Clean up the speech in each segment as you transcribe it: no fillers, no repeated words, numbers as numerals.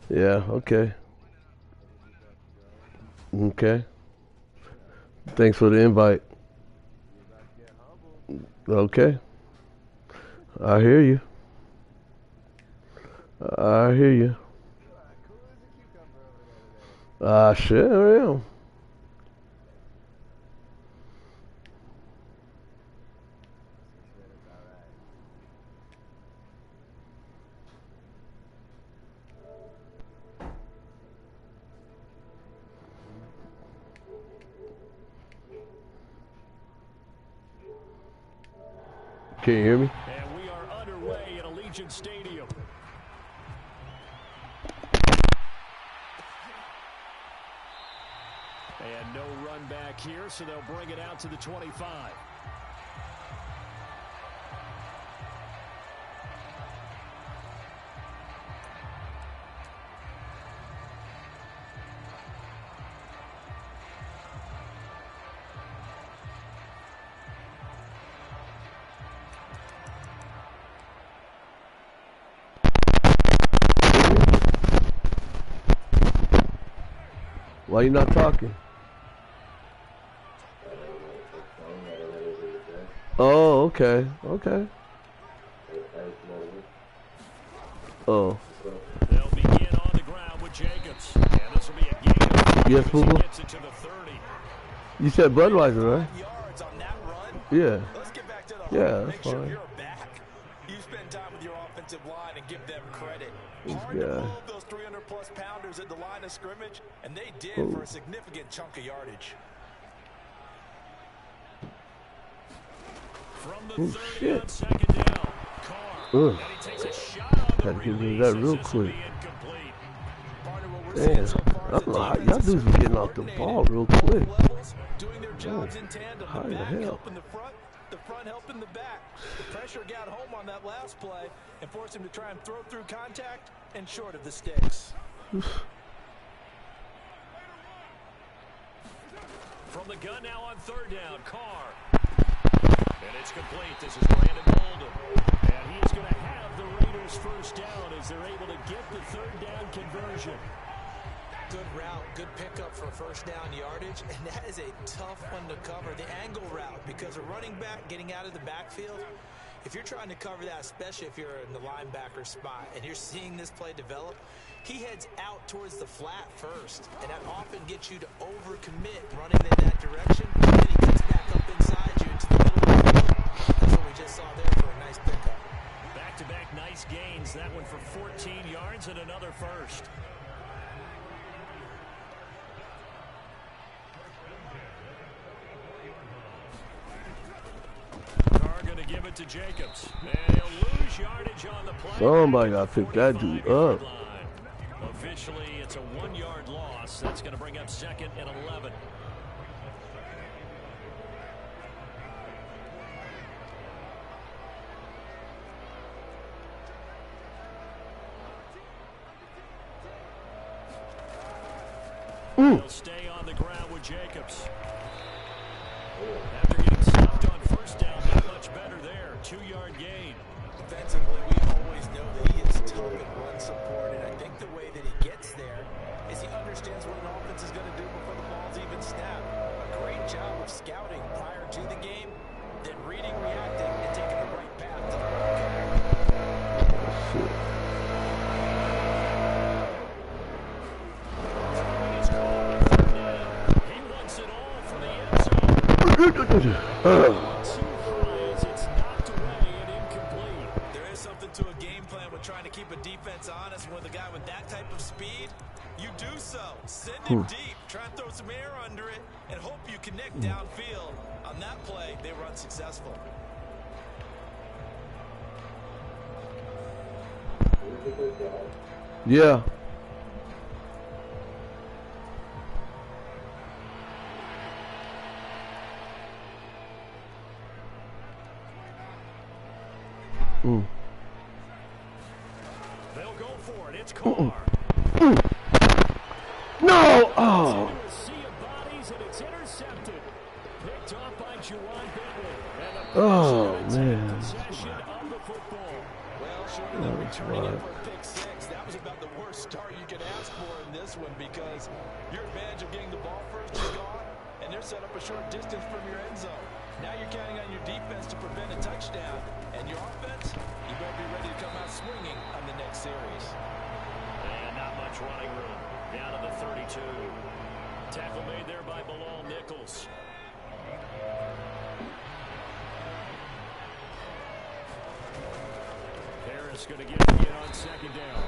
Yeah, okay. Okay. Thanks for the invite. Okay. I hear you. I hear you. I sure am. Can you hear me? And we are underway at Allegiant Stadium. And no run back here, so they'll bring it out to the 25. Why you not talking? Oh, okay. Okay. Oh. They'll begin on the ground with Jacobs. And this will be a game. Yes, Boo. Gets it to the 30. You said Budweiser, right? Yards on that run. Yeah. Let's get back to the Yeah, heart. that's Make sure fine. you're back. You spend time with your offensive line and give them credit. This Hard to guy. move those 300-plus pounders at the line of scrimmage, and they did for a significant chunk of yardage. From the Oh, 30 shit. on second down. Carr. Ugh. And he takes a shot on the Had to get rid release. of that real As this will quick. be incomplete. Partner, what we're Damn. seeing so far I is don't know a how defense y'all that's dudes be getting off the coordinated. ball real quick. Both levels doing their jobs in tandem. How The the back hell? helping the front helping the back. The pressure got home on that last play and forced him to try and throw through contact and short of the sticks. From the gun now on third down, Carr. And it's complete. This is Brandon Bolden. And he's going to have the Raiders first down as they're able to get the third down conversion. Good route, good pickup for first down yardage, and that is a tough one to cover. The angle route, because a running back getting out of the backfield, if you're trying to cover that, especially if you're in the linebacker spot and you're seeing this play develop, he heads out towards the flat first, and that often gets you to overcommit running in that direction, and then he gets back up inside you into the middle of the field. That's what we just saw there for a nice pickup. Back-to-back nice gains. That one for 14 yards and another first. Carr going to give it to Jacobs. And he'll lose yardage on the play. Somebody got to pick that dude up. Officially, it's a 1-yard loss. That's going to bring up second and 11. He'll stay on the ground with Jacobs. After getting stopped on first down, not much better there. 2-yard gain. Defensively, we always know that he is tough and run support, and I think the way that he gets there is he understands what an offense is going to do before the ball's even snapped. A great job of scouting prior to the game, then reading, reacting, and taking the right path to the right goal. He wants it all for the end zone. It's knocked away and incomplete. There is something to a game plan with trying to keep a defense honest. With a guy with that type of speed, you do so. Send him deep, try and throw some air under it, and hope you connect downfield. On that play, they were unsuccessful. Yeah. They'll go for it. It's Carr. No! Oh. Into a sea of bodies, and it's intercepted. Picked off by Juwan Bentley. And the Oh, Patriots have man. possession of the football. Well, short of them returning it for a pick six, defense, that was about the worst start you could ask for in this one because your advantage of getting the ball first is gone, and they're set up a short distance from your end zone. Now you're counting on your defense to prevent a touchdown, and your offense, you better be ready to come out swinging on the next series. And not much running room. Down to the 32. Tackle made there by Bilal Nichols. Harris going to get it on second down.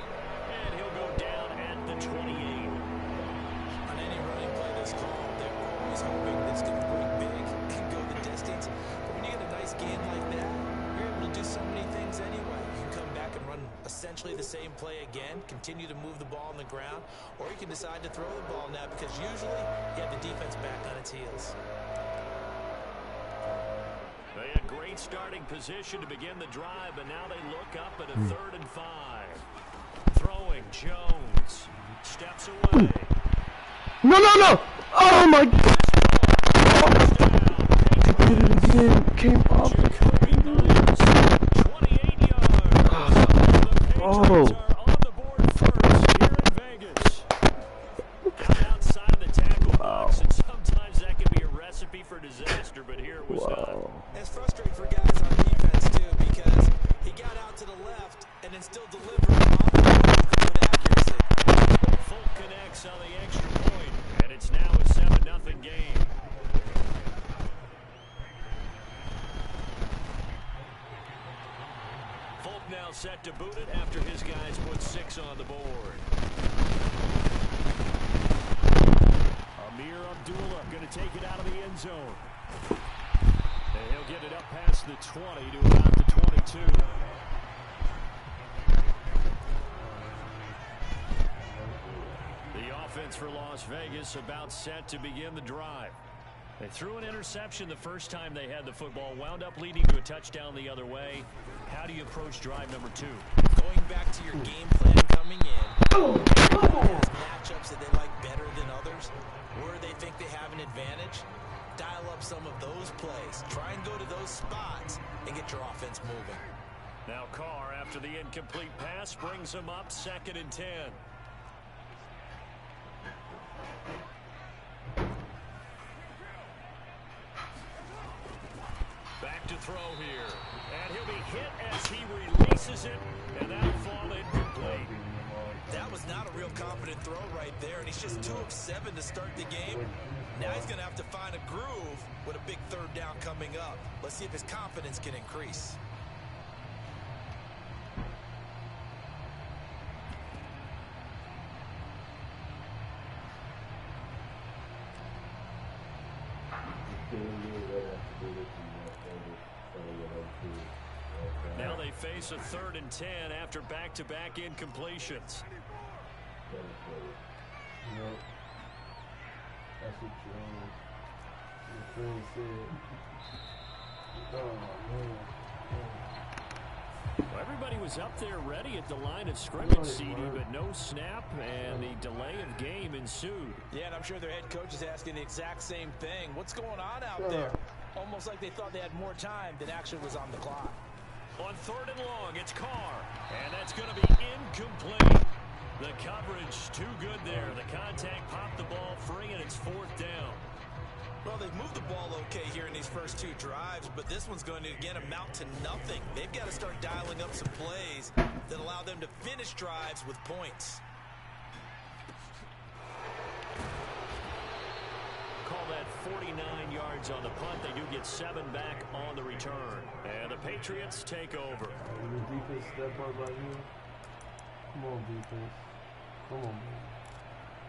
And he'll go down at the 28. On any running play this call, they're always hoping this can break big and go the distance. But when you get a nice gain like that, you're able to do so many things anyway. You can come back and run essentially the same play again, continue to move the ball on the ground, or you can decide to throw the ball now because usually you have the defense back on its heels. They had great starting position to begin the drive, but now they look up at a 3rd and 5. Throwing, Jones steps away. No! Oh my God! He did it again. Came up. 28 yards. Oh. Are on the board first here in Vegas. Got outside of the tackle box, and sometimes that can be a recipe for disaster, but here it was not. It's frustrating for guys on defense, too, because he got out to the left and then still delivered off the move with accuracy. Folk connects on the extra point, and it's now a 7-0 game. Folk now set to boot it after his guys put 6 on the board. Amir Abdullah going to take it out of the end zone. And he'll get it up past the 20 to about the 22. The offense for Las Vegas about set to begin the drive. They threw an interception the first time they had the football, wound up leading to a touchdown the other way. How do you approach drive number 2? Going back to your game plan coming in, matchups that they like better than others, where they think they have an advantage, dial up some of those plays. Try and go to those spots and get your offense moving. Now Carr, after the incomplete pass, brings them up 2nd and 10. Back to throw here. And he'll be hit as he releases it, and that'll fall incomplete. That was not a real confident throw right there, and he's just 2 of 7 to start the game. Now he's going to have to find a groove with a big 3rd down coming up. Let's see if his confidence can increase. Now they face a 3rd and 10 after back-to-back incompletions. That's what your friend said. Well, everybody was up there ready at the line of scrimmage, CD, but no snap, and the delay of game ensued. Yeah, and I'm sure their head coach is asking the exact same thing. What's going on out there? Almost like they thought they had more time than actually was on the clock. On 3rd and long, it's Carr, and that's going to be incomplete. The coverage too good there. The contact popped the ball free, and it's 4th down. Well, they've moved the ball okay here in these first 2 drives, but this one's going to, again, amount to nothing. They've got to start dialing up some plays that allow them to finish drives with points. Call that 49 yards on the punt. They do get 7 back on the return. And the Patriots take over. When the defense step up like you, come on, defense. Come on, man.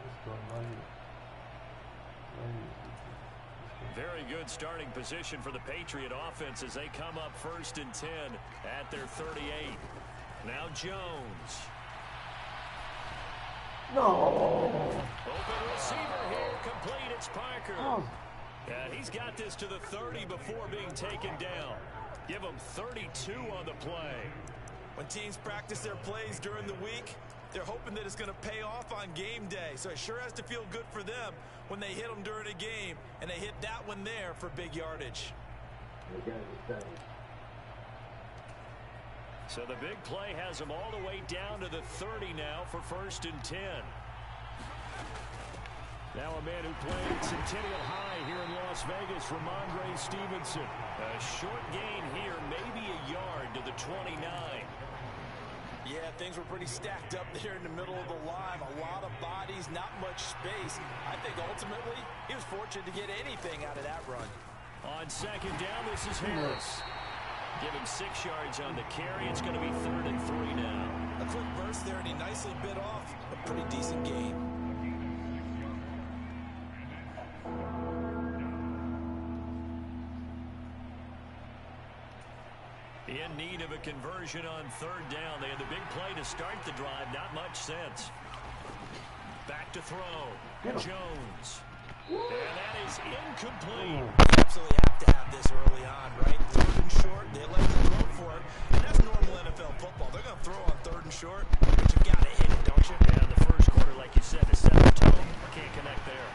Let's go right here. Right here. Very good starting position for the Patriot offense as they come up 1st and 10 at their 38. Now Jones. No. Open receiver here, complete. It's Parker. Oh. And he's got this to the 30 before being taken down. Give him 32 on the play. When teams practice their plays during the week, they're hoping that it's going to pay off on game day. So it sure has to feel good for them when they hit them during a game, and they hit that one there for big yardage. So the big play has them all the way down to the 30 now for 1st and 10. Now a man who played Centennial High here in Las Vegas, Ramondre Stevenson. A short gain here, maybe a yard to the 29. Yeah, things were pretty stacked up there in the middle of the line. A lot of bodies, not much space. I think ultimately he was fortunate to get anything out of that run. On 2nd down, this is Harris. Give him 6 yards on the carry. It's going to be 3rd and 3 now. A quick burst there, and he nicely bit off a pretty decent gain. In need of a conversion on 3rd down. They had the big play to start the drive. Not much sense. Back to throw. Jones. And that is incomplete. Absolutely have to have this early on, right? 3rd and short. They let you go for it. And that's normal NFL football. They're going to throw on 3rd and short, but you got to hit it, don't you? Yeah, in the first quarter, like you said, to set the tone. Can't connect there.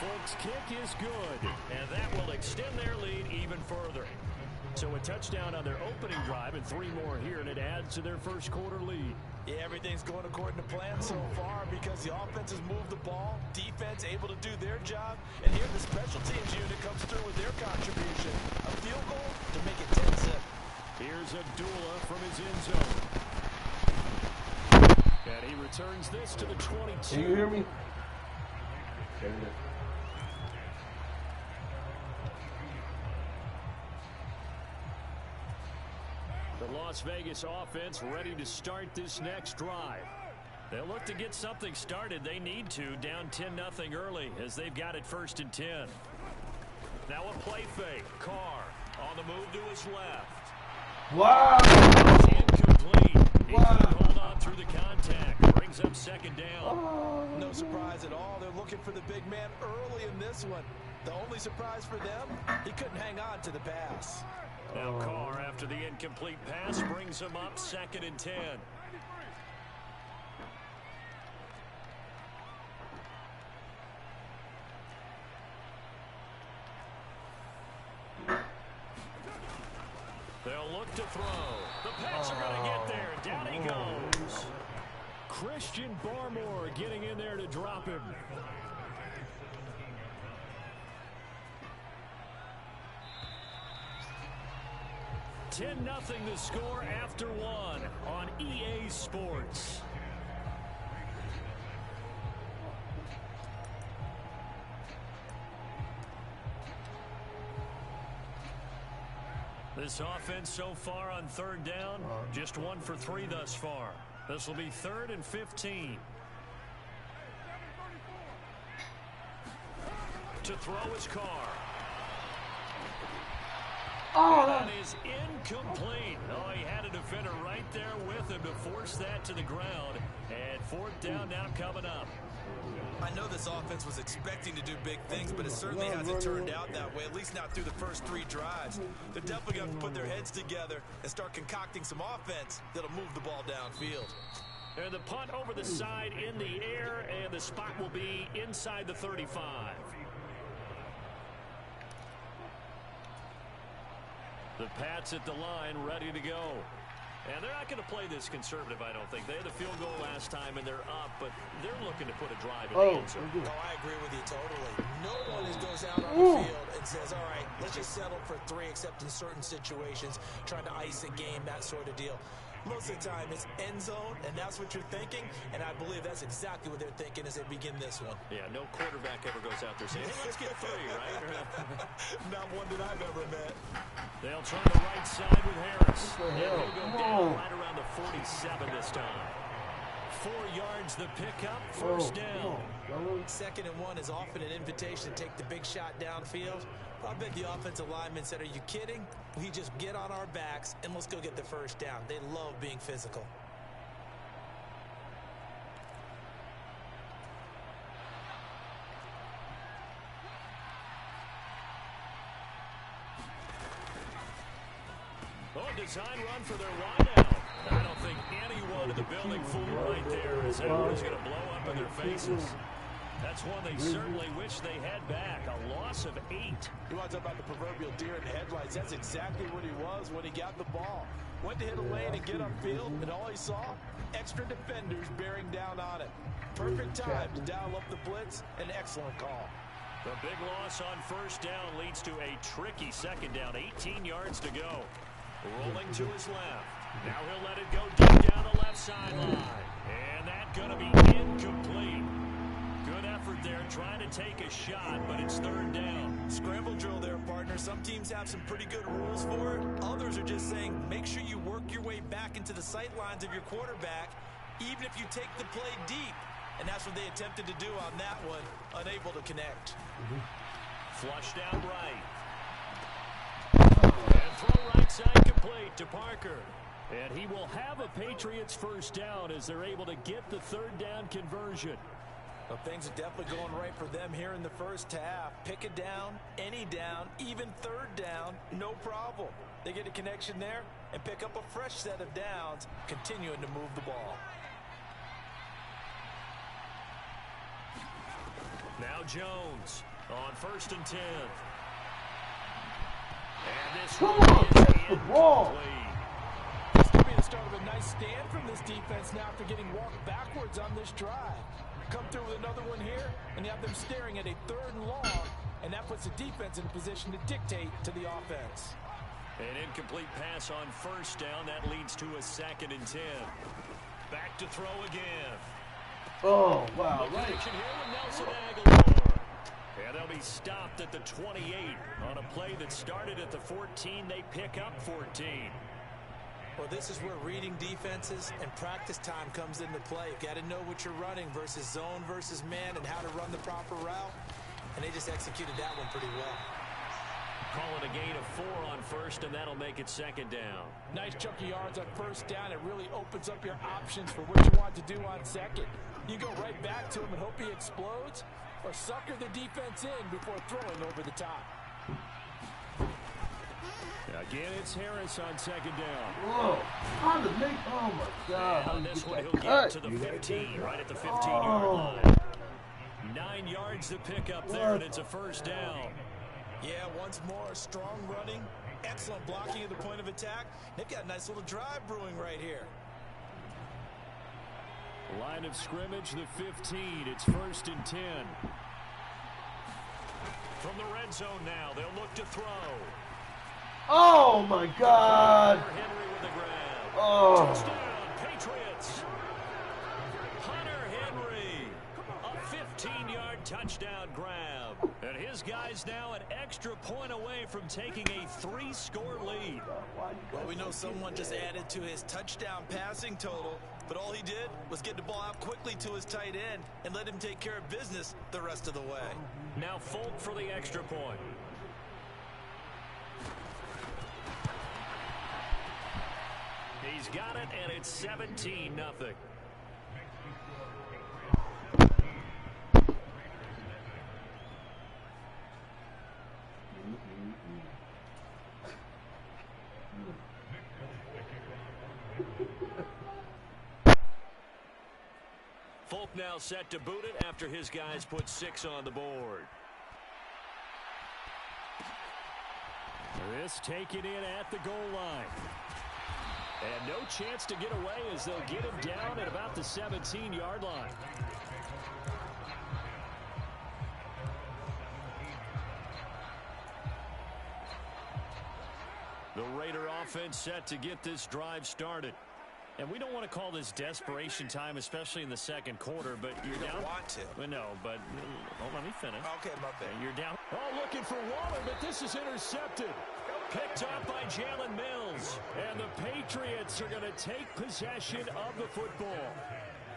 Folks, kick is good. And that will extend their lead even further. So a touchdown on their opening drive and 3 more here, and it adds to their first quarter lead. Yeah, everything's going according to plan so far because the offense has moved the ball, defense able to do their job, and here the special teams unit comes through with their contribution. A field goal to make it 10-zip. Here's Abdullah from his end zone. And he returns this to the 22. Can you hear me? The Las Vegas offense ready to start this next drive. They'll look to get something started. They need to, down 10-0 early as they've got it 1st and 10. Now a play fake. Carr on the move to his left. Wow! It's incomplete. He couldn't hold on through the contact. Brings up 2nd down. No surprise at all. They're looking for the big man early in this one. The only surprise for them, he couldn't hang on to the pass. Now Carr, after the incomplete pass, brings him up 2nd and 10. They'll look to throw. The Pats are going to get there. Down he goes. Christian Barmore getting in there to drop him. $10-0 the score after 1 on EA Sports. This offense so far on 3rd down, just 1 for 3 thus far. This will be 3rd and 15. To throw his Carr. Oh, that is incomplete. Oh, he had a defender right there with him to force that to the ground. And 4th down now coming up. I know this offense was expecting to do big things, but it certainly hasn't turned out that way, at least not through the first 3 drives. They're definitely going to put their heads together and start concocting some offense that'll move the ball downfield. And the punt over the side in the air, and the spot will be inside the 35. The Pats at the line, ready to go. And they're not going to play this conservative, I don't think. They had the field goal last time, and they're up, but they're looking to put a drive in the end zone. Oh, I agree with you totally. No one goes out on the field and says, all right, let's just settle for 3, except in certain situations, trying to ice a game, that sort of deal. Most of the time, it's end zone, and that's what you're thinking, and I believe that's exactly what they're thinking as they begin this one. Yeah, no quarterback ever goes out there saying, hey, let's get 3, right? Not one that I've ever met. They'll try the right side with Harris. And he'll go down right around the 47 this time. 4 yards the pickup, 1st down. 2nd and 1 is often an invitation to take the big shot downfield. I bet the offensive linemen said, are you kidding? We just get on our backs and let's go get the 1st down. They love being physical. Oh, design run for their wideout. I don't think anyone in the building fooled right there as that one is going to blow up in their faces. That's one they certainly wish they had back. A loss of 8. You want to talk about the proverbial deer in the headlights? That's exactly what he was when he got the ball. Went to hit a lane and get upfield, and all he saw, extra defenders bearing down on him. Perfect time to dial up the blitz. An excellent call. The big loss on first down leads to a tricky second down. 18 yards to go. Rolling to his left. Now he'll let it go deep down the left sideline. And that's going to be incomplete. Good effort there, trying to take a shot, but it's third down. Scramble drill there, partner. Some teams have some pretty good rules for it. Others are just saying, make sure you work your way back into the sight lines of your quarterback, even if you take the play deep. And that's what they attempted to do on that one, unable to connect. Flush down right. And throw right side complete to Parker. And he will have a Patriots first down as they're able to get the third down conversion. Well, things are definitely going right for them here in the first half. Pick a down, any down, even third down, no problem. They get a connection there and pick up a fresh set of downs, continuing to move the ball. Now Jones on 1st and 10. And this one is incomplete. This could be the start of a nice stand from this defense now after getting walked backwards on this drive. Come through with another one here, and you have them staring at a 3rd and long, and that puts the defense in a position to dictate to the offense. An incomplete pass on first down. That leads to a 2nd and 10. Back to throw again. Oh, wow. The Right. connection here with Nelson Aguilar. And they'll be stopped at the 28 on a play that started at the 14. They pick up 14. Well, this is where reading defenses and practice time comes into play. You've got to know what you're running versus zone versus man and how to run the proper route. And they just executed that one pretty well. Calling a gain of 4 on first, and that'll make it 2nd down. Nice chunky yards on first down. It really opens up your options for what you want to do on second. You go right back to him and hope he explodes, or sucker the defense in before throwing over the top. Again, it's Harris on 2nd down. Whoa. How to make, oh my God. And on this one, he'll cut? get to the 15, right at the 15-yard line. 9 yards to pick up there, and it's a first down. Yeah, once more, strong running, excellent blocking at the point of attack. They've got a nice little drive brewing right here. Line of scrimmage, the 15. It's 1st and 10. From the red zone now, they'll look to throw. Oh my God. Henry with the grab. Oh. Touchdown, Patriots. Hunter Henry, a 15-yard touchdown grab. And his guys now an extra point away from taking a 3-score lead. Well, we know someone just added to his touchdown passing total, but all he did was get the ball out quickly to his tight end and let him take care of business the rest of the way. Now Folk for the extra point. He's got it, and it's 17-0. Folk now set to boot it after his guys put 6 on the board. This taken in at the goal line. And no chance to get away as they'll get him down at about the 17-yard line. The Raider offense set to get this drive started. And we don't want to call this desperation time, especially in the second quarter, but you're down. You don't want to. Well, no, but hold on, let me finish. Okay, my bad. You're down. Oh, looking for Waller, but this is intercepted. Picked up by Jalen Mills. And the Patriots are going to take possession of the football.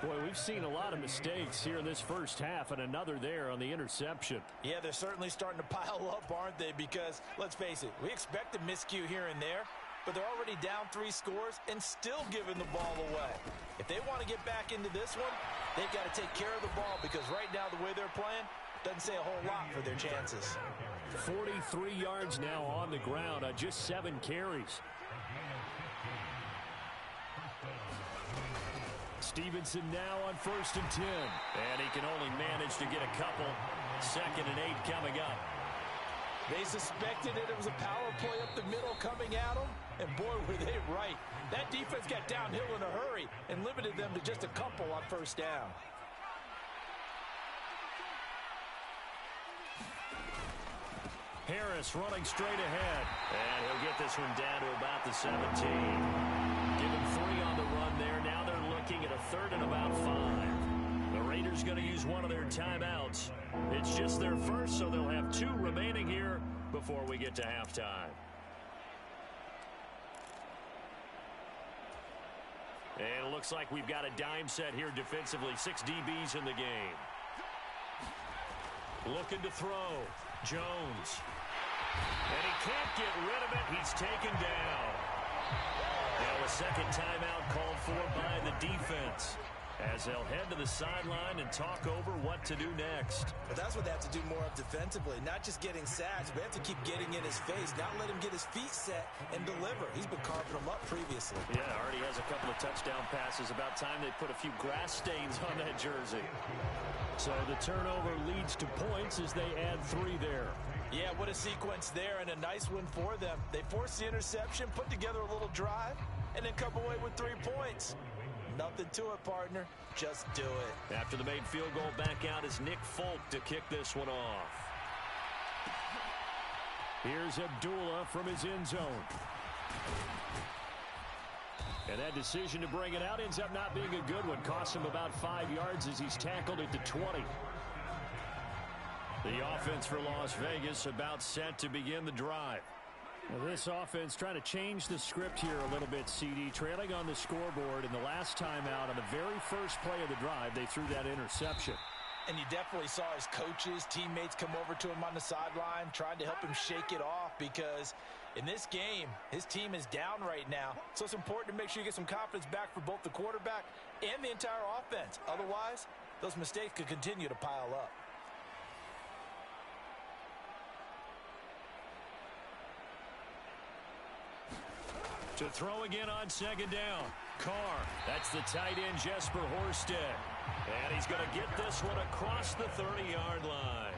Boy, we've seen a lot of mistakes here in this first half, and another there on the interception. Yeah, they're certainly starting to pile up, aren't they? Because, let's face it, we expect a miscue here and there, but they're already down 3 scores and still giving the ball away. If they want to get back into this one, they've got to take care of the ball, because right now the way they're playing doesn't say a whole lot for their chances. 43 yards now on the ground on just 7 carries. Stevenson now on 1st and 10. And he can only manage to get a couple. 2nd and 8 coming up. They suspected it was a power play up the middle coming at them, and boy, were they right. That defense got downhill in a hurry and limited them to just a couple on 1st down. Harris running straight ahead. And he'll get this one down to about the 17. Give him 3 on the run there. Now they're looking at a 3rd and about 5. The Raiders going to use one of their timeouts. It's just their first, so they'll have 2 remaining here before we get to halftime. And it looks like we've got a dime set here defensively. 6 DBs in the game. Looking to throw. Jones. And he can't get rid of it. He's taken down. Now a 2nd timeout called for by the defense, as they'll head to the sideline and talk over what to do next. But that's what they have to do more of defensively, not just getting sacks, but they have to keep getting in his face, not let him get his feet set and deliver. He's been carving them up previously. Yeah, already has a couple of touchdown passes. About time they put a few grass stains on that jersey. So the turnover leads to points as they add 3 there. Yeah, what a sequence there, and a nice one for them. They forced the interception, put together a little drive, and then come away with 3 points. Nothing to it, partner. Just do it. After the made field goal, back out is Nick Folk to kick this one off. Here's Abdullah from his end zone. And that decision to bring it out ends up not being a good one. Costs him about 5 yards as he's tackled at the 20. The offense for Las Vegas about set to begin the drive. Well, this offense trying to change the script here a little bit, CD. Trailing on the scoreboard, in the last time out on the very first play of the drive, they threw that interception. And you definitely saw his coaches, teammates come over to him on the sideline, trying to help him shake it off, because in this game, his team is down right now. So it's important to make sure you get some confidence back for both the quarterback and the entire offense. Otherwise, those mistakes could continue to pile up. To throw again on 2nd down. Carr. That's the tight end, Jesper Horsted. And he's going to get this one across the 30-yard line.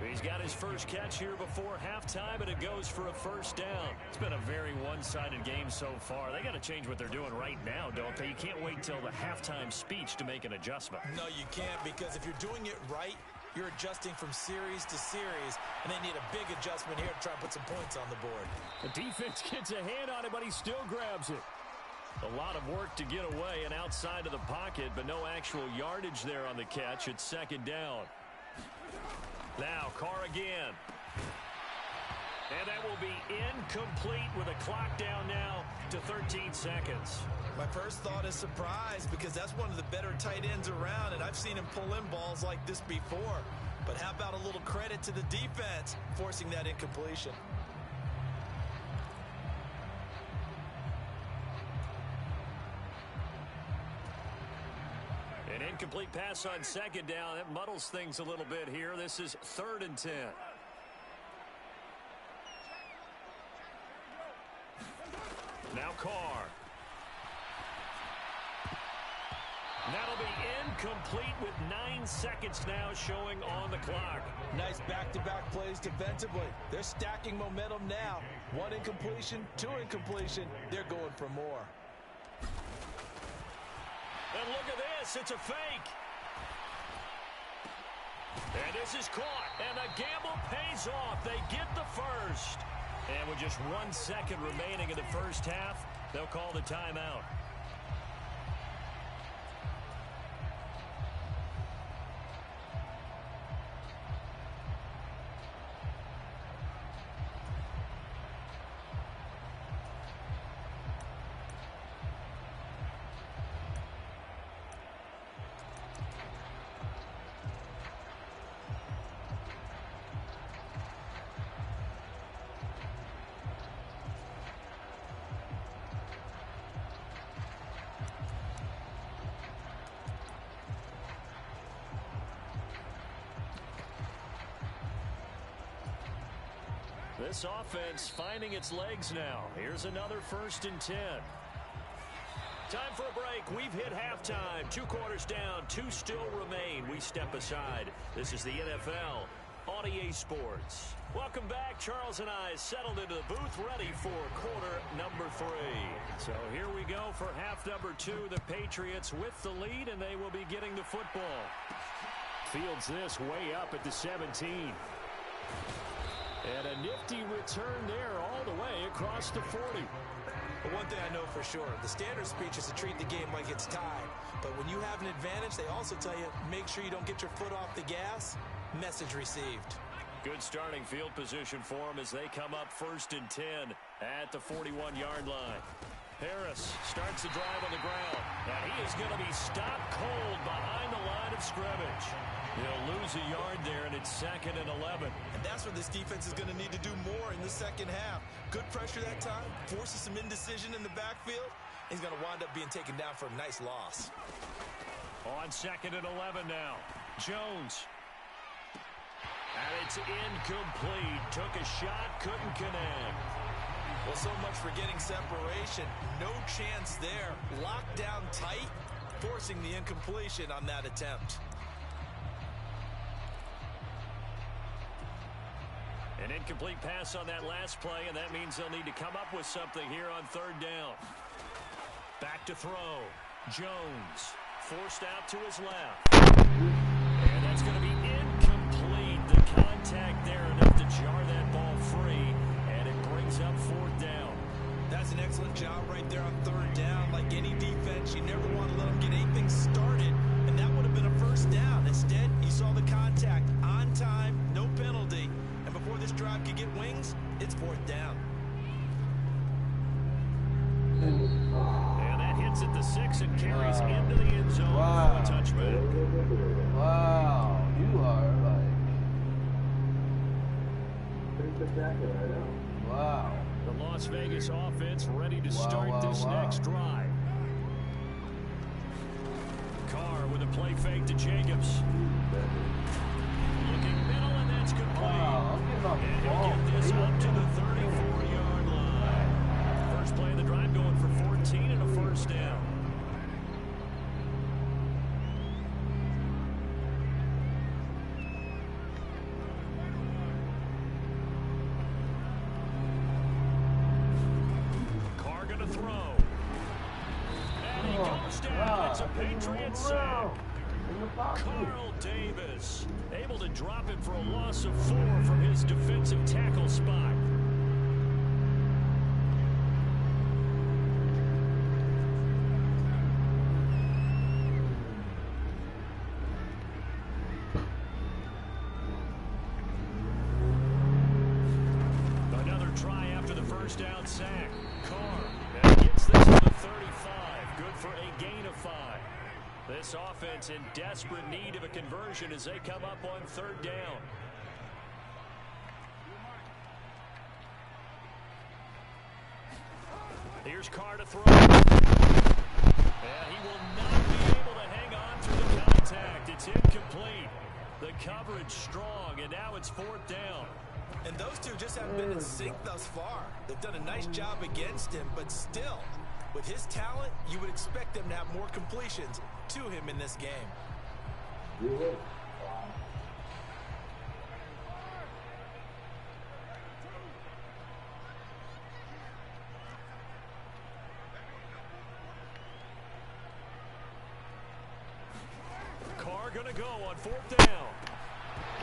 He's got his first catch here before halftime, and it goes for a 1st down. It's been a very one-sided game so far. They got to change what they're doing right now, don't they? You can't wait till the halftime speech to make an adjustment. No, you can't, because if you're doing it right, you're adjusting from series to series, and they need a big adjustment here to try and put some points on the board. The defense gets a hand on it, but he still grabs it. A lot of work to get away and outside of the pocket, but no actual yardage there on the catch. It's 2nd down. Now Carr again. And that will be incomplete with a clock down now to 13 seconds. My first thought is surprise, because that's one of the better tight ends around, and I've seen him pull in balls like this before. But how about a little credit to the defense forcing that incompletion? An incomplete pass on 2nd down. That muddles things a little bit here. This is 3rd and 10. Now Carr. That'll be incomplete with 9 seconds now showing on the clock. Nice back-to-back plays defensively. They're stacking momentum now. 1 incompletion, 2 incompletion. They're going for more. And look at this. It's a fake. And this is caught. And the gamble pays off. They get the first. And with just 1 second remaining in the first half, they'll call the timeout. This offense finding its legs now. Here's another 1st and 10. Time for a break. We've hit halftime. 2 quarters down. 2 still remain. We step aside. This is the NFL on EA Sports. Welcome back. Charles and I settled into the booth, ready for quarter number 3. So here we go for half number 2. The Patriots with the lead, and they will be getting the football. Fields this way up at the 17. And a nifty return there all the way across the 40. But one thing I know for sure, the standard speech is to treat the game like it's tied. But when you have an advantage, they also tell you, make sure you don't get your foot off the gas. Message received. Good starting field position for them as they come up 1st and 10 at the 41-yard line. Harris starts the drive on the ground, and he is going to be stopped cold behind the line of scrimmage. He'll lose a yard there, and it's 2nd and 11. And that's where this defense is going to need to do more in the second half. Good pressure that time, forces some indecision in the backfield. He's going to wind up being taken down for a nice loss. On 2nd and 11 now. Jones. And it's incomplete. Took a shot, couldn't connect. Well, so much for getting separation. No chance there. Locked down tight, forcing the incompletion on that attempt. An incomplete pass on that last play, and that means they'll need to come up with something here on 3rd down. Back to throw. Jones forced out to his left. And that's going to be incomplete. The contact there enough to jar that ball free, and it brings up 4th down. That's an excellent job right there on 3rd down. Like any defense, you never want to let them get anything started, and that would have been a 1st down. Instead, you saw the contact on time, no penalty. And before this drive could get wings, it's 4th down. And that hits at the 6 and carries into the end zone for a touchback. Wow, you are like... Wow. The Las Vegas offense ready to start this next drive. Carr with a play fake to Jacobs. Looking middle, and that's complete. And he'll get this up to the 34-yard line. First play of the drive going for 14 and a 1st down. Carr gonna throw. And he goes down. It's a Patriot sack. Carl Davis able to drop him for a loss of 4 from his defensive tackle spot. Another try after the 1st down sack. Carr gets this to the 35. Good for a gain of 5. This offense in desperate need of a conversion as they come up on 3rd down. Here's Carr to throw. And he will not be able to hang on through the contact. It's incomplete. The coverage strong, and now it's 4th down. And those two just haven't been in sync thus far. They've done a nice job against him, but still, with his talent, you would expect them to have more completions to him in this game. Carr gonna go on 4th down.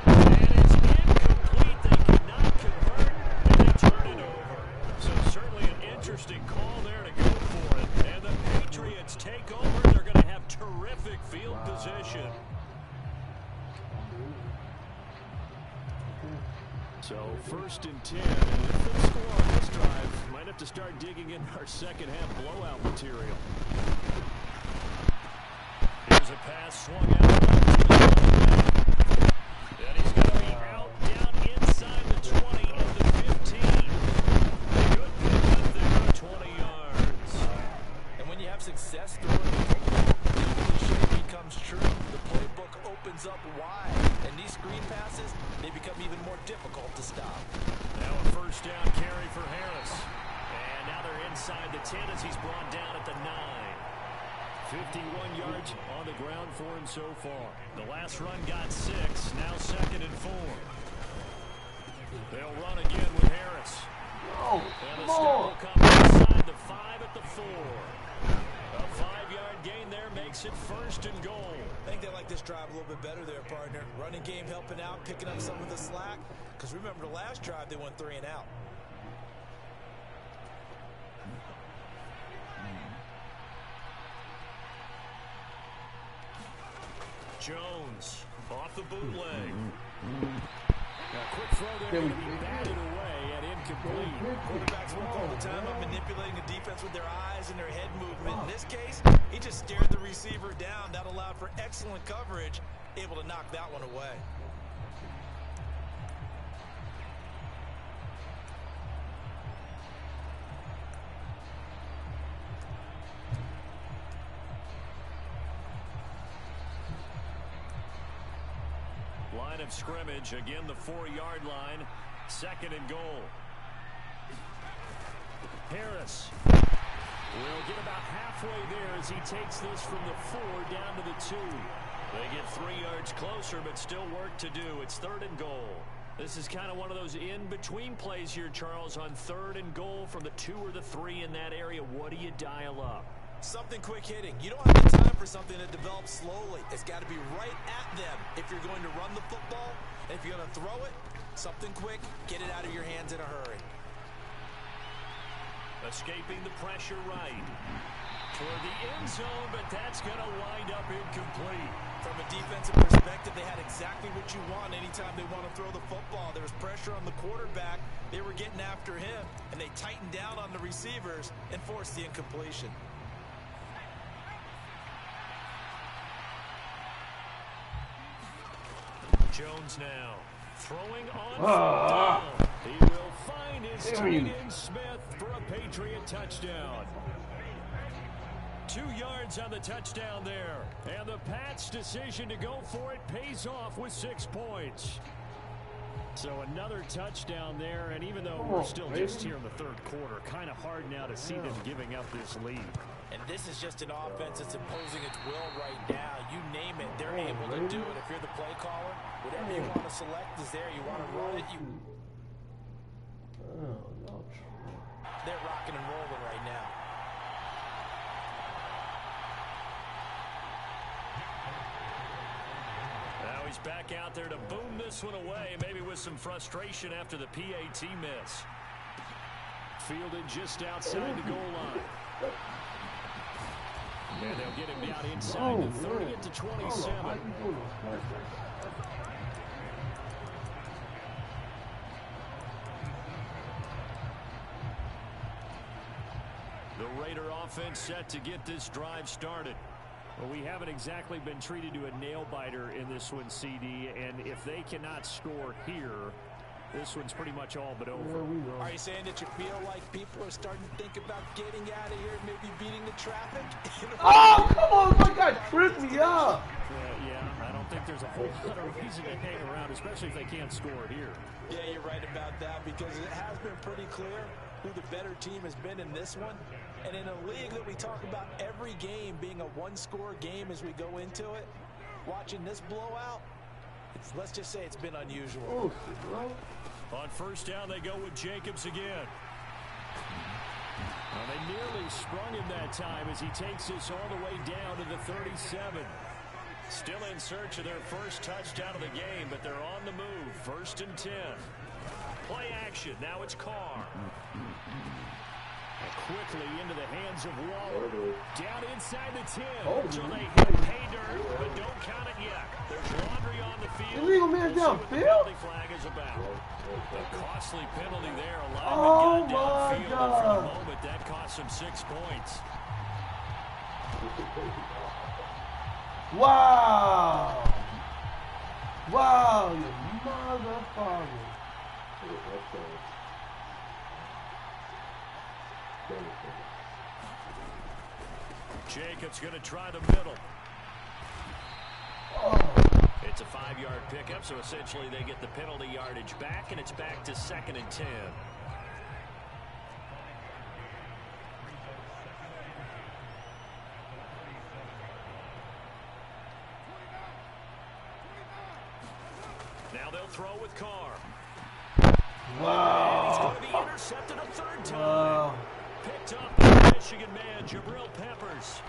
And it's incomplete. They cannot convert, and they turn it over. So certainly an interesting call there to go for it. And the Patriots take over. They're going to have terrific field position. So 1st and 10. And if they score on this drive, might have to start digging in our second half blowout material. Here's a pass swung out. And he's going to be out down inside the 20 and the 15. Good pickup there, 20 yards. And when you have success throwing the football, the cliche becomes true. The playbook opens up wide, and these screen passes, they become even more difficult to stop. Now a 1st down carry for Harris. And now they're inside the 10 as he's brought down at the 9. 51 yards on the ground for him so far. The last run got 6, now 2nd and 4. They'll run again with Harris. Oh, and the snap will come inside the 5 at the 4. A 5-yard gain there makes it 1st and goal. I think they like this drive a little bit better there, partner. Running game helping out, picking up some of the slack. Because remember the last drive, they went 3 and out. Jones off the bootleg. A quick throw there going to be batted away and incomplete. Quarterbacks work all the time on manipulating the defense with their eyes and their head movement. In this case, he just stared the receiver down. That allowed for excellent coverage, able to knock that one away. Line of scrimmage, again the 4-yard line, 2nd and goal. Harris will get about halfway there as he takes this from the 4 down to the 2. They get 3 yards closer, but still work to do. It's 3rd and goal. This is kind of one of those in-between plays here, Charles, on 3rd and goal from the 2 or the 3 in that area. What do you dial up? Something quick hitting. You don't have the time for something that develops slowly. It's got to be right at them if you're going to run the football. And if you're going to throw it, something quick, get it out of your hands in a hurry. Escaping the pressure right. Toward the end zone, but that's going to wind up incomplete. From a defensive perspective, they had exactly what you want anytime they want to throw the football. There was pressure on the quarterback. They were getting after him, and they tightened down on the receivers and forced the incompletion. Jones now throwing on fourth down. He will find his tight end Smith for a Patriot touchdown. 2 yards on the touchdown there. And the Pats' decision to go for it pays off with 6 points. So another touchdown there, and even though we're still just here in the 3rd quarter, kind of hard now to see them giving up this lead. And this is just an offense that's imposing its will right now. You name it, they're able to do it. If you're the play caller, whatever you want to select is there. You want to run it, they're rocking and rolling right now. Now he's back out there to boom this one away, maybe with some frustration after the PAT miss. Fielded just outside the goal line. And they'll get him down inside the 30 to 27. The Raider offense set to get this drive started. Well, we haven't exactly been treated to a nail-biter in this one, CD, and if they cannot score here, this one's pretty much all but over. Are you saying that you feel like people are starting to think about getting out of here, maybe beating the traffic? Oh, come on, my God, tripped me up. Yeah, I don't think there's a whole lot of reason to hang around, especially if they can't score here. Yeah, you're right about that, because it has been pretty clear who the better team has been in this one. And in a league that we talk about every game being a one-score game as we go into it, watching this blowout, let's just say it's been unusual. On 1st down, they go with Jacobs again. Well, they nearly sprung him that time as he takes this all the way down to the 37. Still in search of their first touchdown of the game, but they're on the move. 1st and 10. Play action. Now it's Carr. Quickly into the hands of Waller. Down inside the 10. So they hit pay dirt, but don't count it yet. There's laundry on the field. Illegal man downfield? The penalty flag is about. A costly penalty there. Allowing the gun downfield. And for a moment, that cost him 6 points. Wow. Wow, you motherfucker. Jacobs going to try the middle. It's a 5-yard pickup, so essentially they get the penalty yardage back, and it's back to 2nd and 10. Now they'll throw with Carr. Wow. And he's going to be intercepted a third time. Picked up by the Michigan man, Jabril Peppers.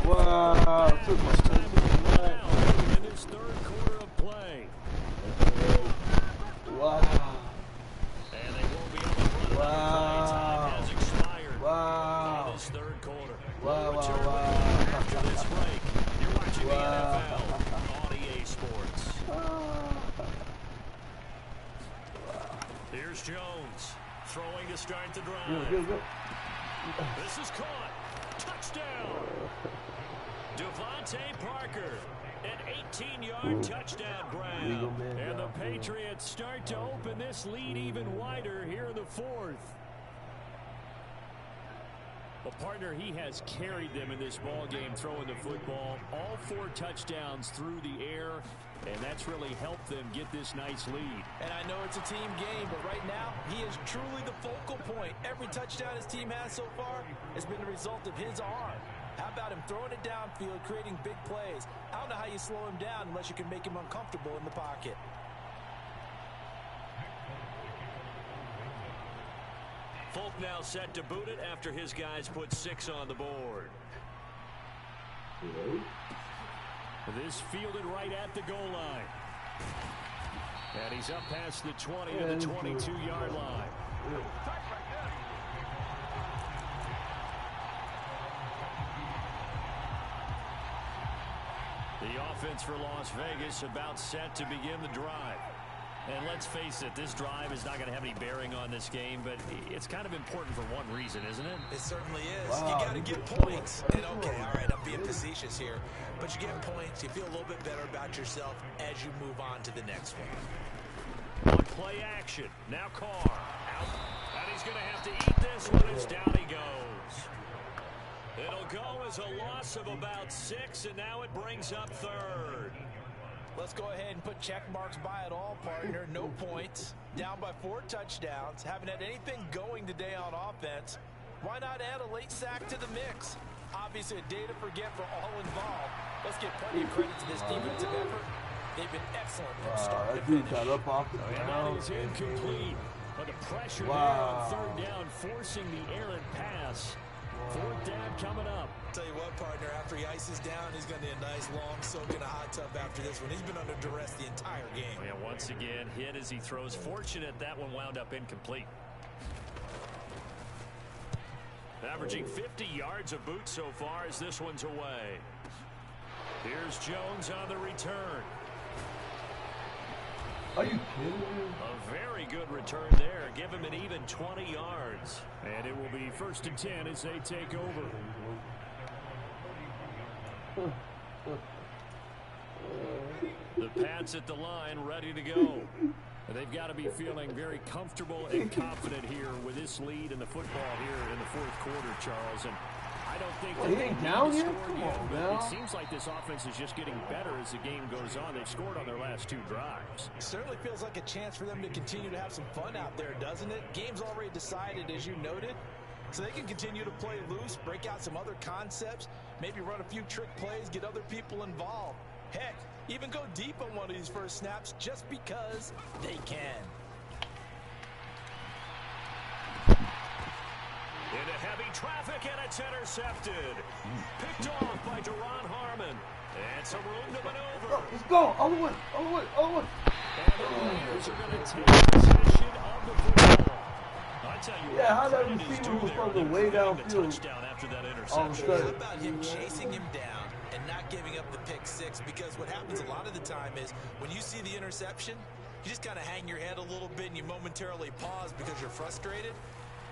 Wow. Took much time to run out in this third quarter of play. Wow. And they won't be able to run it. Time has expired. Wow. In this third quarter. Wow. After this break, you're watching the NFL on EA Sports. Here's Jones throwing to start the drive. Good. This is caught. Touchdown. Devontae Parker, an 18-yard touchdown grab. And the Patriots start to open this lead even wider here in the fourth. Well, partner, he has carried them in this ball game throwing the football. All 4 touchdowns through the air, and that's really helped them get this nice lead. And I know it's a team game, but right now, he is truly the focal point. Every touchdown his team has so far has been the result of his arm. How about him throwing it downfield, creating big plays? I don't know how you slow him down unless you can make him uncomfortable in the pocket. Folk now set to boot it after his guys put 6 on the board. This fielded right at the goal line. And he's up past the 20 to the 22-yard line. The offense for Las Vegas about set to begin the drive. And let's face it, this drive is not going to have any bearing on this game, but it's kind of important for one reason, isn't it? It certainly is. Wow, you got to get points. And okay, all right, I'm being facetious here. But you get points, you feel a little bit better about yourself as you move on to the next one. On play action. Now Carr out. And he's going to have to eat this one as down he goes. It'll go as a loss of about 6, and now it brings up third. Let's go ahead and put check marks by it all, partner. No points. Down by 4 touchdowns. Haven't had anything going today on offense. Why not add a late sack to the mix? Obviously a day to forget for all involved. Let's give plenty of credit to this defensive effort. They've been excellent from start to finish. Got up off the and that is incomplete. But the pressure here on third down, forcing the errant pass. Fourth down coming up. Tell you what, partner, after he ices down, he's going to need a nice long soak in a hot tub after this one. He's been under duress the entire game. And once again, hit as he throws. Fortunate that one wound up incomplete. Averaging 50 yards a boot so far as this one's away. Here's Jones on the return. Are you kidding me? A very good return there. Give him an even 20 yards. And it will be 1st and 10 as they take over. The Pats at the line ready to go. They've got to be feeling very comfortable and confident here with this lead in the football here in the 4th quarter, Charles. And I don't think he ain't down yet. Come on, now. It seems like this offense is just getting better as the game goes on. They've scored on their last 2 drives. It certainly feels like a chance for them to continue to have some fun out there, doesn't it? Game's already decided, as you noted. So they can continue to play loose, break out some other concepts, maybe run a few trick plays, get other people involved. Heck, even go deep on one of these first snaps just because they can. Into heavy traffic, and it's intercepted. Picked off by Deron Harmon. And some room to maneuver. Let's go. All the way. And the Raiders are going to take possession of the football. I tell you what, how that receiver was from the way downfield. Touchdown after that interception. How about him chasing him down and not giving up the pick 6? Because what happens a lot of the time is when you see the interception, you just kind of hang your head a little bit and you momentarily pause because you're frustrated.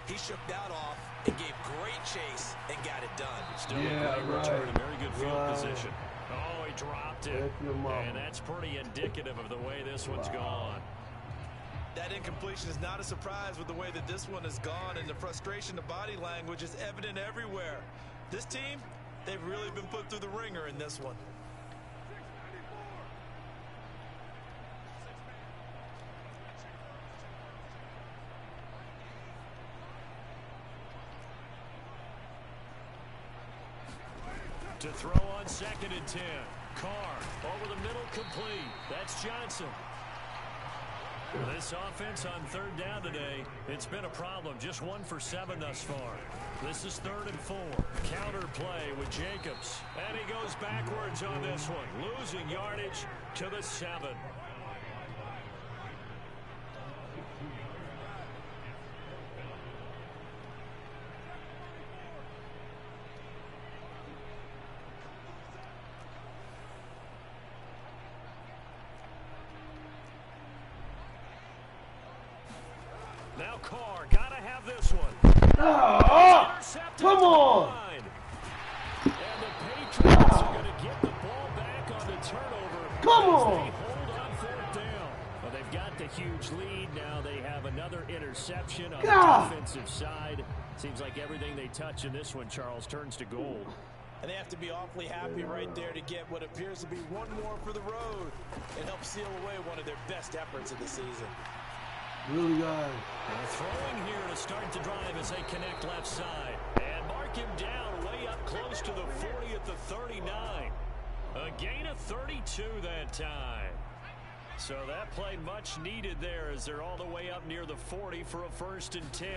He shook that off and gave great chase and got it done. Still a great return, a very good field position. Oh, he dropped it. And that's pretty indicative of the way this one's gone. That incompletion is not a surprise with the way that this one has gone, and the frustration, the body language is evident everywhere. This team, they've really been put through the ringer in this one. To throw on 2nd and 10. Carr over the middle, complete. That's Johnson. This offense on third down today, it's been a problem. Just 1 for 7 thus far. This is 3rd and 4. Counter play with Jacobs. And he goes backwards on this one, losing yardage to the 7. Now Carr, gotta have this one. Come on! And the Patriots are going to get the ball back on the turnover. Come as on! they hold on 4th down. Well, they've got the huge lead. Now they have another interception on the defensive side. Seems like everything they touch in this one, Charles, turns to gold. And they have to be awfully happy right there to get what appears to be one more for the road. It helps seal away one of their best efforts of the season. Really, guys. Throwing here to start the drive as they connect left side. And mark him down way up close to the 40 at the 39. A gain of 32 that time. So that play much needed there as they're all the way up near the 40 for a 1st and 10.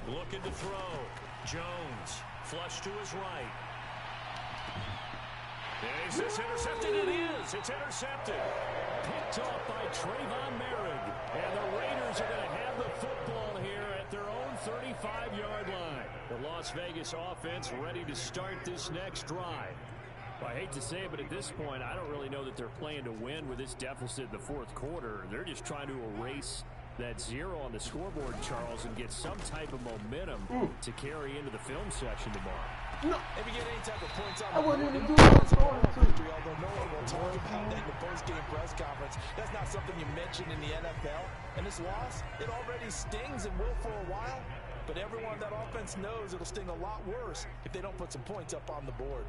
Looking to throw. Jones, flush to his right. Is this intercepted? It is. It's intercepted. Picked off by Trayvon Merrick. And the Raiders are going to have the football here at their own 35-yard line. The Las Vegas offense ready to start this next drive. Well, I hate to say it, but at this point, I don't really know that they're playing to win with this deficit in the 4th quarter. They're just trying to erase that 0 on the scoreboard, Charles, and get some type of momentum to carry into the film session tomorrow. No. If you get any type of points on I the wasn't board, even doing that. although no one will talk about that in the post-game press conference. That's not something you mention in the NFL. And this loss, it already stings and will for a while. But everyone on that offense knows it'll sting a lot worse if they don't put some points up on the board.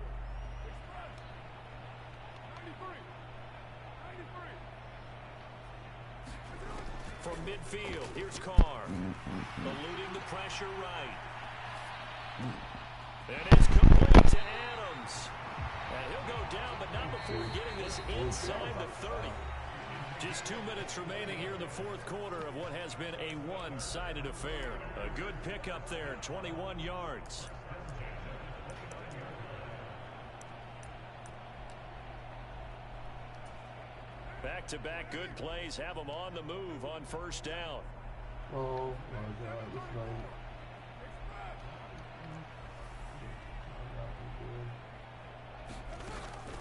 From midfield, here's Carr. Eluding the pressure right. And it's complete to Adams. And he'll go down, but not before getting this inside the 30. Just 2 minutes remaining here in the 4th quarter of what has been a one-sided affair. A good pickup there, 21 yards. Back-to-back good plays have them on the move on 1st down. Oh, my God. This night.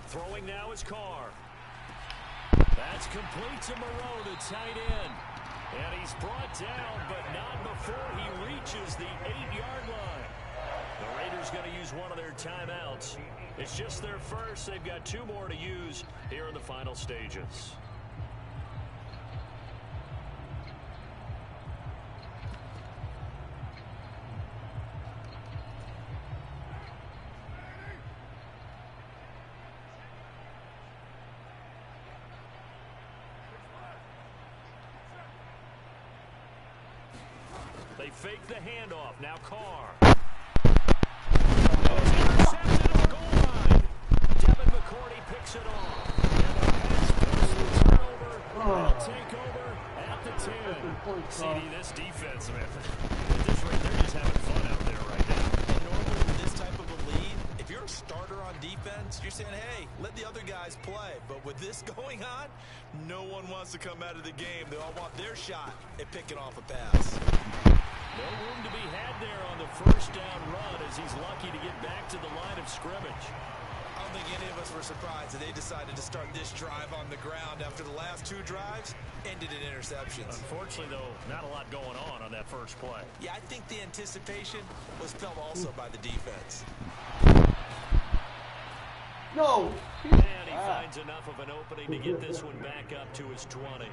Throwing now is Carr. That's complete to Moreau, the tight end. And he's brought down, but not before he reaches the 8-yard line. The Raiders going to use one of their timeouts. It's just their first. They've got 2 more to use here in the final stages. They fake the handoff. Now Carr. It's intercepted at the goal line. Devin McCourty picks it off. And the pass forces the turnover. They'll take over at the 10. CD, this defense, man. At this rate, they're just having fun out there right now. And normally with this type of a lead, if you're a starter on defense, you're saying, hey, let the other guys play. But with this going on, no one wants to come out of the game. They all want their shot at picking off a pass. No room to be had there on the 1st down run as he's lucky to get back to the line of scrimmage. I don't think any of us were surprised that they decided to start this drive on the ground after the last 2 drives ended in interceptions. Unfortunately, though, not a lot going on that first play. Yeah, I think the anticipation was felt also by the defense. No. And he finds enough of an opening to get this one back up to his 20.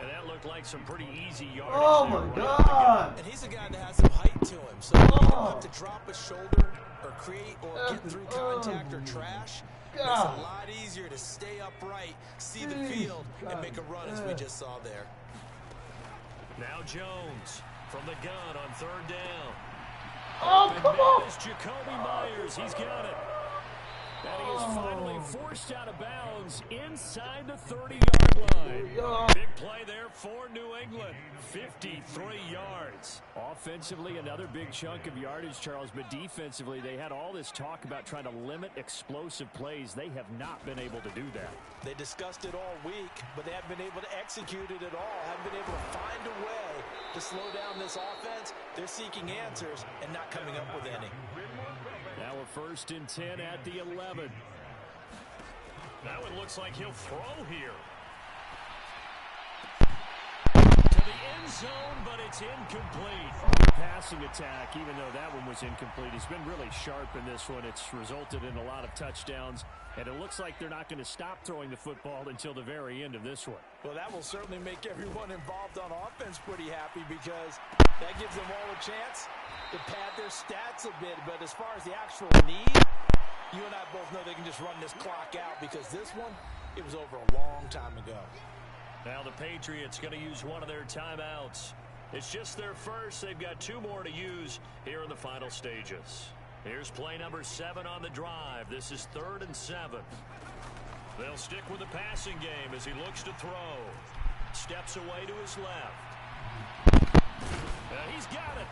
And that looked like some pretty easy yardage. Oh, my God. And he's a guy that has some height to him. So you don't have to drop a shoulder or create or get through contact or trash. It's a lot easier to stay upright, see the field, and make a run as we just saw there. Now Jones from the gun on 3rd down. Oh, come on. It's Jacoby Myers. He's got it. And he is finally forced out of bounds inside the 30-yard line. Big play there for New England. 53 yards. Offensively, another big chunk of yardage, Charles, but defensively, they had all this talk about trying to limit explosive plays. They have not been able to do that. They discussed it all week, but they haven't been able to execute it at all. Haven't been able to find a way to slow down this offense. They're seeking answers and not coming up with any. Now we're 1st and 10 at the 11. That one looks like he'll throw here. To the end zone, but it's incomplete. Passing attack, even though that one was incomplete, he's been really sharp in this one. It's resulted in a lot of touchdowns, and it looks like they're not going to stop throwing the football until the very end of this one. Well, that will certainly make everyone involved on offense pretty happy, because that gives them all a chance to pad their stats a bit. But as far as the actual need, you and I both know they can just run this clock out, because this one, it was over a long time ago. Now the Patriots going to use one of their timeouts. It's just their first. They've got 2 more to use here in the final stages. Here's play number 7 on the drive. This is 3rd and 7. They'll stick with the passing game as he looks to throw. Steps away to his left. He's got it.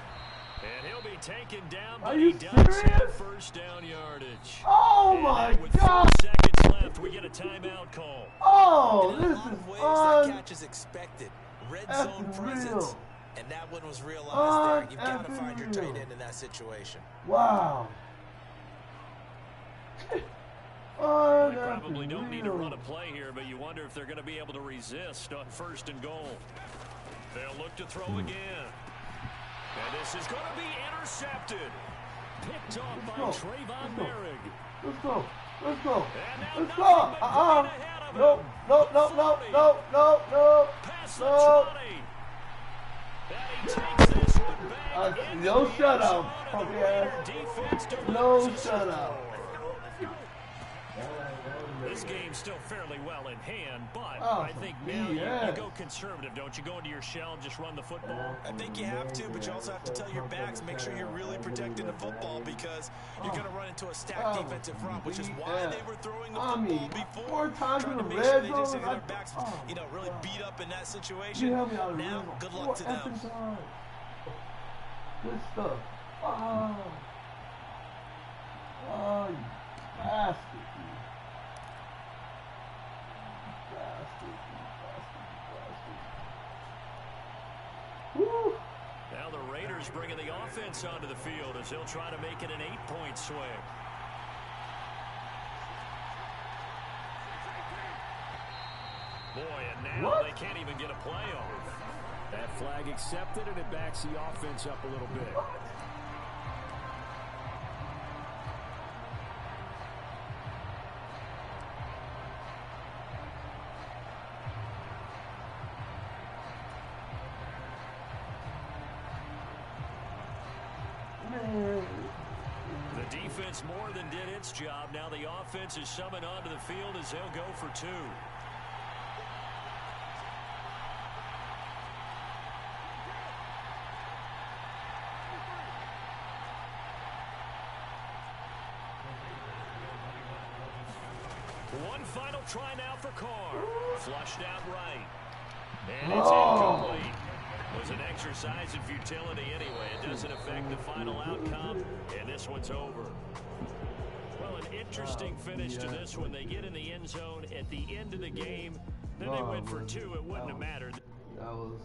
And he'll be taken down, but he does have first down yardage. Oh my with God! 4 seconds left, we get a timeout call. Oh, in a this lot is of ways, fun. that catch is expected. Red That's zone presence. real. And that one was realized there. You've got to That's find your real. tight end in that situation. Wow. They probably don't need to run a play here, but you wonder if they're going to be able to resist on 1st and goal. They'll look to throw again. And this is going to be intercepted. Picked off by Trayvon Merrick. Let's go. Let's go. And Let's now go. nothing but right ahead of him. No, no, no, no, no, no, no. Pass the No. 20. And he takes this one back into No the shutout. end zone, and the Okay. Raider defense delivers No a score. shutout. This game's still fairly well in hand, but Oh, I think now you yes. go conservative, don't you? Go into your shell and just run the football. I think you have to, but you also have to tell your backs, make sure you're really protecting the football, because you're going to run into a stacked defensive front, which is why they were throwing the football before. 4 times Trying in to the make sure red they just zone. get their backs, really beat up in that situation. You help me out of the Now, red zone. good luck to 4 them. effing times. Good stuff. Oh, you bastard. Woo. Now the Raiders bringing the offense onto the field as they'll try to make it an 8-point swing. Boy, and now they can't even get a play off. That flag accepted, and it backs the offense up a little bit. The defense more than did its job. Now the offense is summoned onto the field as they'll go for 2. One final try now for Carr. Flushed out right. And it's incomplete. It was an exercise in futility anyway. It doesn't affect the final outcome, and this one's over. Well, an interesting finish to this one. They get in the end zone at the end of the game. Then they went for 2. It wouldn't have mattered. That was